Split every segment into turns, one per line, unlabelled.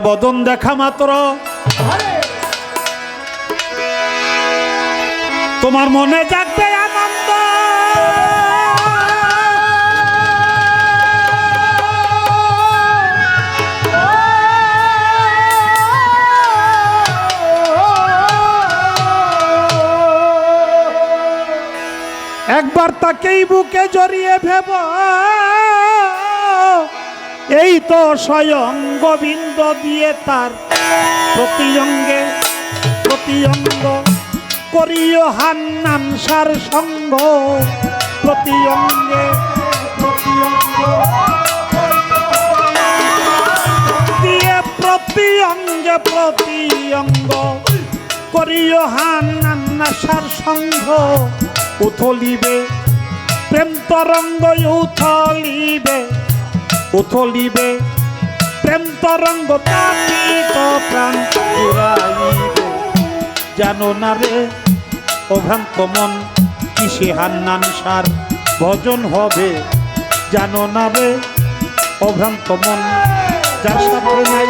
বদন দেখা মাত্র তোমার মনে জাগবে আনন্দ, একবার তাকেই বুকে জড়িয়ে ভেব এই তো স্বয়ং গোবিন্দ দিয়ে তার প্রতি অঙ্গ করিও হান্নান সার সঙ্গ, প্রতি অঙ্গে দিয়ে প্রতি অঙ্গ করিও হান্নান সার সঙ্গ, উথলিবে প্রেম তরঙ্গ উথলিবে প্রেম তরঙ্গ তাপিত প্রাণ জুড়াইবে। জানো না রে অভ্রান্ত মন কিসে হান্নান সার ভজন হবে, জানো না রে অভ্রান্ত মন যার সাথে নাই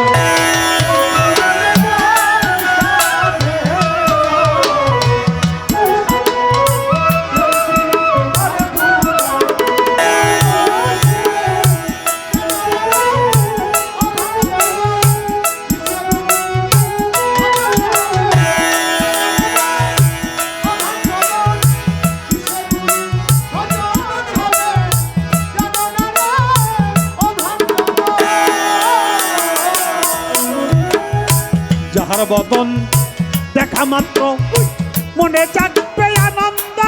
যাহার বদন দেখা মাত্র মনে জাগবে আনন্দ,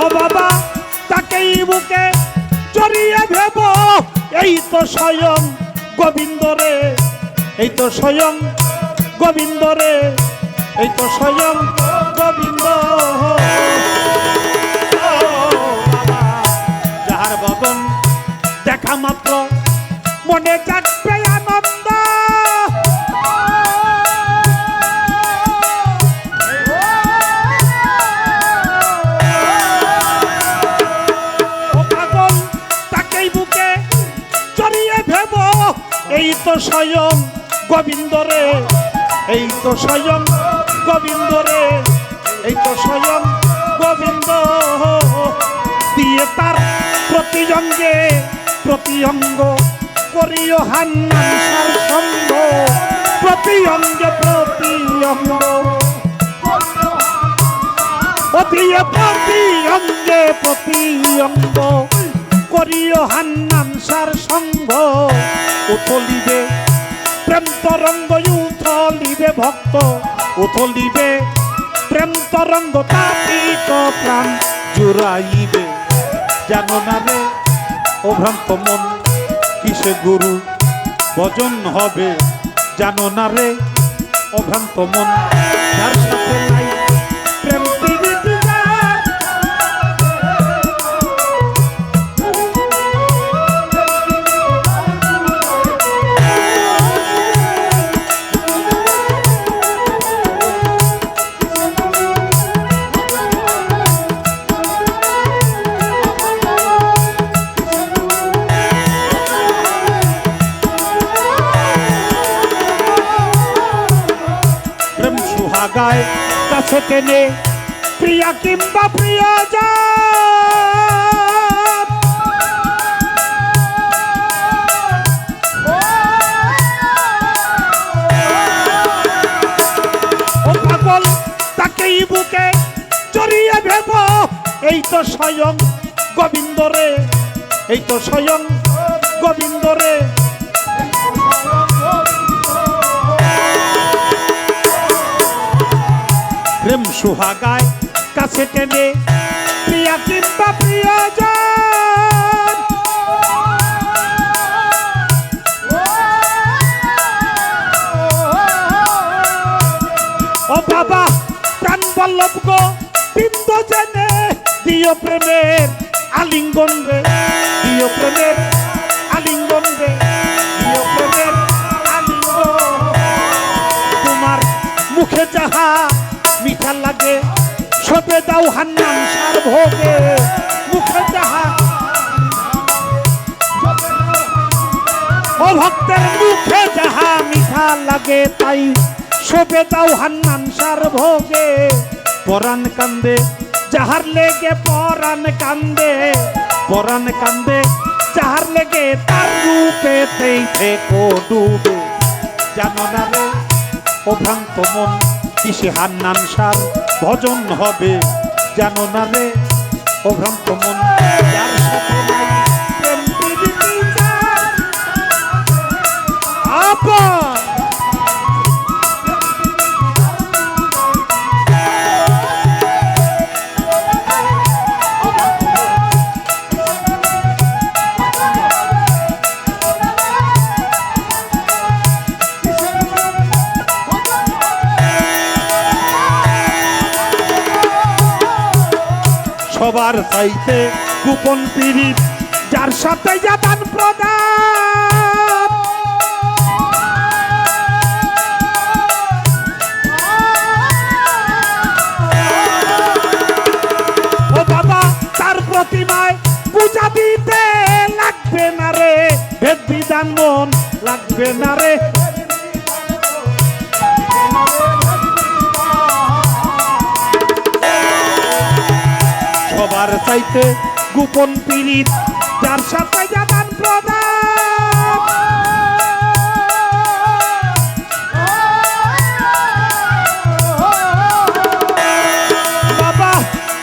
ও বাবা তাকেই বুকে জড়িয়ে ভেব এই তো স্বয়ং গোবিন্দ রে, এই তো স্বয়ং গোবিন্দ রে, এই তো স্বয়ং গোবিন্দ। যাহার বদন দেখা মাত্র মনে জাগবে আনন্দ, ও পাগল তাকেই বুকে জড়িয়ে ভেব এই তো স্বয়ং গোবিন্দ রে, এই তো স্বয়ং গোবিন্দ রে, এই তো স্বয়ং গোবিন্দ দিয়ে তার প্রতি অঙ্গ করিও হান্নান সার সঙ্গ, প্রতি অঙ্গে প্রতি অঙ্গ করিও হান্নান সার সঙ্গ, উথলিবে প্রেম তরঙ্গ উথলিবে ভক্ত, উথলিবে প্রেম তরঙ্গ তাপিত প্রাণ জুড়াইবে। জানো না রে অভ্রান্ত মন কিসে গুরু ভজন হবে, জানো না রে অভ্রান্ত মন যার সাথে নাই প্রেম প্রীতি যার, গায় কাছে টেনে প্রিয়া কিংবা প্রিয়জন, ও পাগল তাকেই বুকে জড়িয়ে ভেব এই তো স্বয়ং গোবিন্দ রে, এই তো স্বয়ং গোবিন্দ রে, প্রেম সুহাগায় কাছে টেনে প্রিয়া কিংবা প্রিয়জন, ও বাবা প্রাণ বল্লভ গো বিন্দ জেনে দিও প্রেমের আলিঙ্গন রে, দিও প্রেমের আলিঙ্গন রে, দিও প্রেমের আলিঙ্গন। তোমার মুখে যাহা মিঠা লাগে লাগে সপে দাও হান্নান সার ভোগে মুখে যাহা ও ভক্তের মুখে যাহা মিঠা লাগে তাই সপে দাও হান্নান সার ভোগে পরাণ কান্দে যাহার লেগে পরাণ কান্দে পরাণ কান্দে যাহার লেগে তার রূপেতেই থেকো ডুবে জানো না রে ও ভ্রান্ত মন কিসে হান্নান সার ভজন হবে জানো না রে ও ভ্রান্ত মন যার সাথে নাই প্রেম প্রীতি যার আপা সবার চাইতে গোপন পীড়িত যার সাথে আদান প্রদান ও বাবা তার প্রতিমায় পূজা দিতে লাগবে না রে ভেদ বিধান মন লাগবে না রে সবার চাইতে গোপন পীড়িত যার সাথে আদান প্রদান বাবা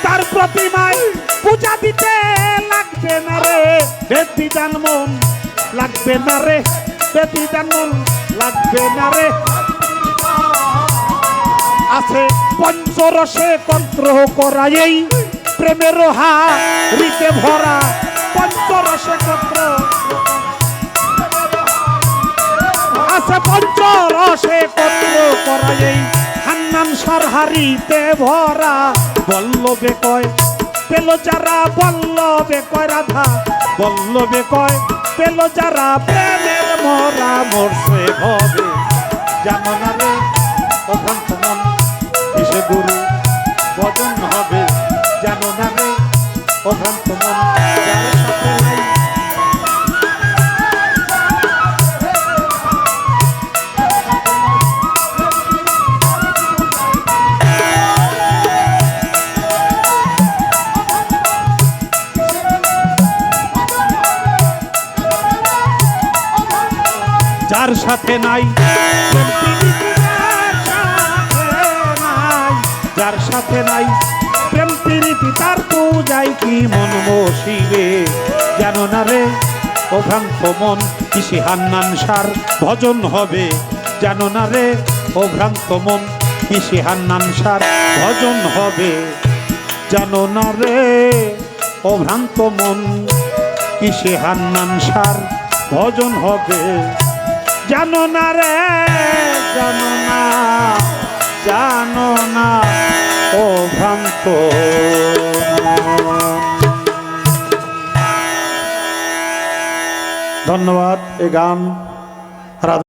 তার প্রতিমায় পূজা দিতে লাগবে না রে ভেদ বিধান মন লাগবে না রে ভেদ বিধান মন লাগবে না রে আছে পঞ্চরসে কন্ত্র করা এই প্রেমের হাড়িতে ভরা পঞ্চরসে কন্ত্র আছে পঞ্চরসে কন্ত্র করা এই হান্নান সার হাড়িতে ভরা বল্লভে কয় পেল যারা বল্লভে কয় রাধা বল্লভে কয় পেল যারা প্রেমের মরা মরছে হবে জানো না রে ও ভ্রান্ত মন কিসে গুরু ভজন হবে জানো না রে ও ভ্রান্ত মন যার সাথে নাই যার সাথে নাই যার সাথে নাই প্রেম প্রীতি তার পূজায় কি মন বসিবে জানো না রে ও ভ্রান্ত মন কিসে হান্নান সার ভজন হবে জানো না রে ও ভ্রান্ত মন কিসে হান্নান সার ভজন হবে জানো না রে ও ভ্রান্ত মন কিসে হান্নান সার ভজন হবে জানো না রে জানো না জানো না ও ভ্রান্ত ধন্যবাদ। এই গান